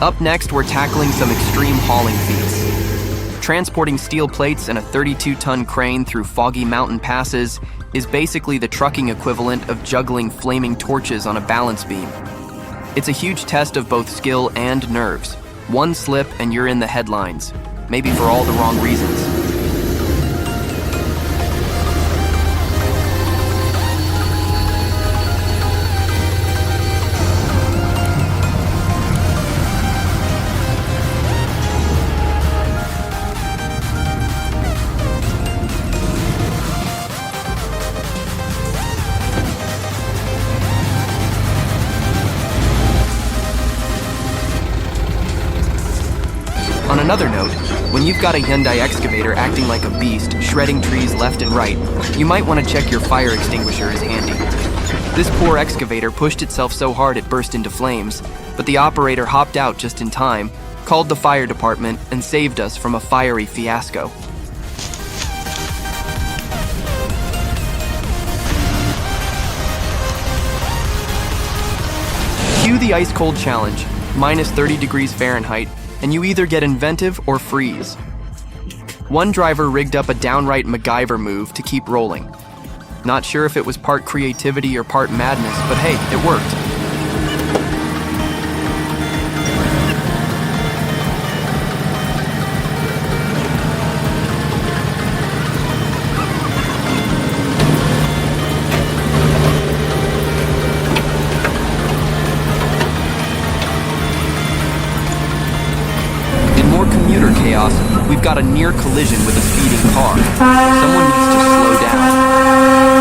Up next, we're tackling some extreme hauling feats. Transporting steel plates and a 32-ton crane through foggy mountain passes is basically the trucking equivalent of juggling flaming torches on a balance beam. It's a huge test of both skill and nerves. One slip and you're in the headlines, maybe for all the wrong reasons. On another note, when you've got a Hyundai excavator acting like a beast, shredding trees left and right, you might want to check your fire extinguisher is handy. This poor excavator pushed itself so hard it burst into flames, but the operator hopped out just in time, called the fire department, and saved us from a fiery fiasco. Cue the ice-cold challenge, minus 30 degrees Fahrenheit, and you either get inventive or freeze. One driver rigged up a downright MacGyver move to keep rolling. Not sure if it was part creativity or part madness, but hey, it worked. Commuter chaos, we've got a near collision with a speeding car. Someone needs to slow down.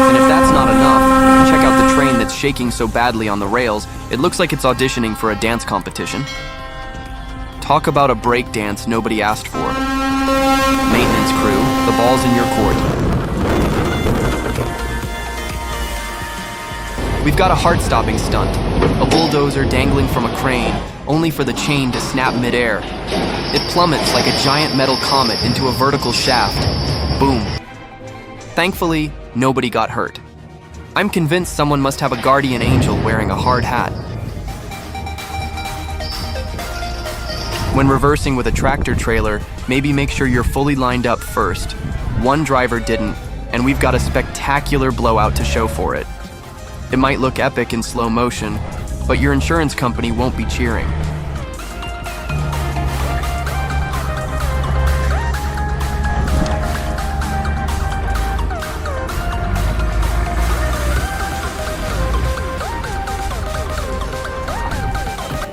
And if that's not enough, check out the train that's shaking so badly on the rails, it looks like it's auditioning for a dance competition. Talk about a break dance nobody asked for. Maintenance crew, the ball's in your court. We've got a heart-stopping stunt. A bulldozer dangling from a crane, only for the chain to snap midair. It plummets like a giant metal comet into a vertical shaft. Boom. Thankfully, nobody got hurt. I'm convinced someone must have a guardian angel wearing a hard hat. When reversing with a tractor trailer, maybe make sure you're fully lined up first. One driver didn't, and we've got a spectacular blowout to show for it. It might look epic in slow motion, but your insurance company won't be cheering.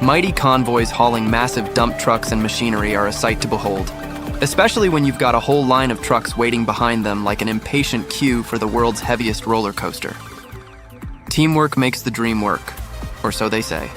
Mighty convoys hauling massive dump trucks and machinery are a sight to behold, especially when you've got a whole line of trucks waiting behind them like an impatient queue for the world's heaviest roller coaster. Teamwork makes the dream work, or so they say.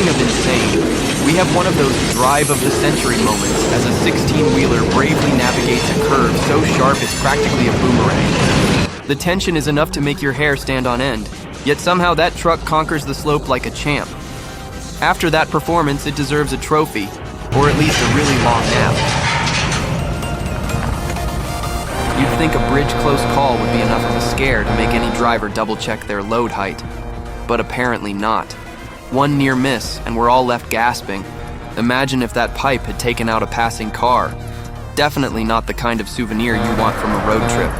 Of insane, we have one of those drive of the century moments as a 16-wheeler bravely navigates a curve so sharp it's practically a boomerang. The tension is enough to make your hair stand on end, yet somehow that truck conquers the slope like a champ. After that performance, it deserves a trophy, or at least a really long nap. You'd think a bridge close call would be enough of a scare to make any driver double-check their load height, but apparently not. One near miss, and we're all left gasping. Imagine if that pipe had taken out a passing car. Definitely not the kind of souvenir you want from a road trip.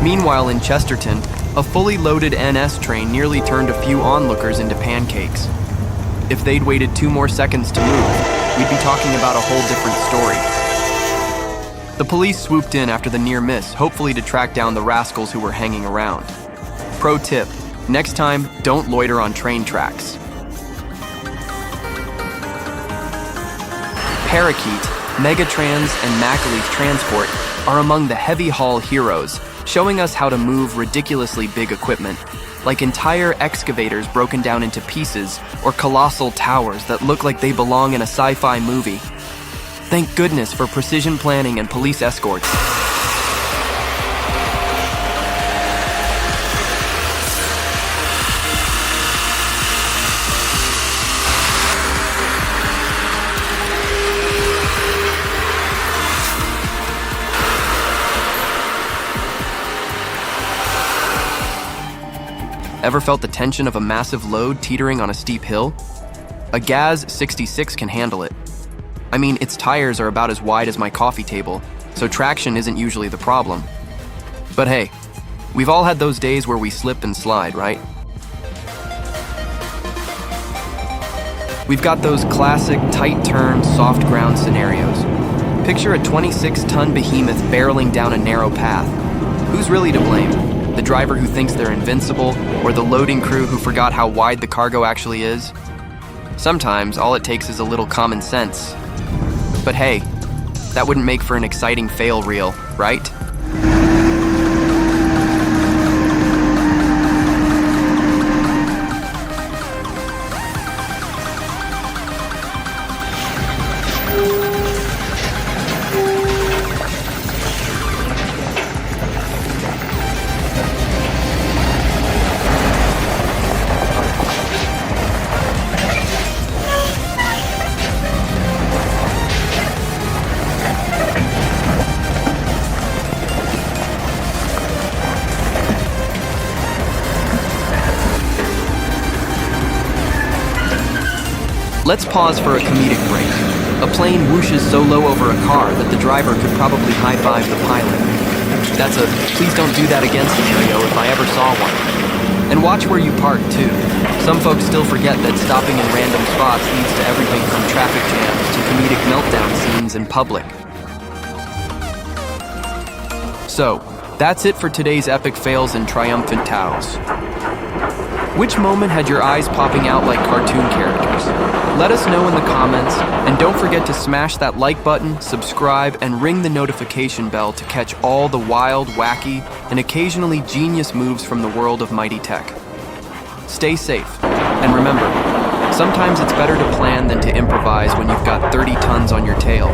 Meanwhile in Chesterton, A fully loaded NS train nearly turned a few onlookers into pancakes. If they'd waited 2 more seconds to move, we'd be talking about a whole different story. The police swooped in after the near miss, hopefully to track down the rascals who were hanging around. Pro tip, next time, don't loiter on train tracks. Parakeet, Megatrans, and Macaleese Transport are among the heavy haul heroes, showing us how to move ridiculously big equipment, like entire excavators broken down into pieces or colossal towers that look like they belong in a sci-fi movie. Thank goodness for precision planning and police escorts. Ever felt the tension of a massive load teetering on a steep hill? A Gaz 66 can handle it. I mean, its tires are about as wide as my coffee table, so traction isn't usually the problem. But hey, we've all had those days where we slip and slide, right? We've got those classic tight turn, soft ground scenarios. Picture a 26-ton behemoth barreling down a narrow path. Who's really to blame? The driver who thinks they're invincible, or the loading crew who forgot how wide the cargo actually is? Sometimes all it takes is a little common sense. But hey, that wouldn't make for an exciting fail reel, right? Let's pause for a comedic break. A plane whooshes so low over a car that the driver could probably high-five the pilot. That's a please don't do that again scenario if I ever saw one. And watch where you park, too. Some folks still forget that stopping in random spots leads to everything from traffic jams to comedic meltdown scenes in public. So, that's it for today's epic fails and triumphant tows. Which moment had your eyes popping out like cartoon characters? Let us know in the comments, and don't forget to smash that like button, subscribe, and ring the notification bell to catch all the wild, wacky, and occasionally genius moves from the world of mighty tech. Stay safe, and remember, sometimes it's better to plan than to improvise when you've got 30 tons on your tail.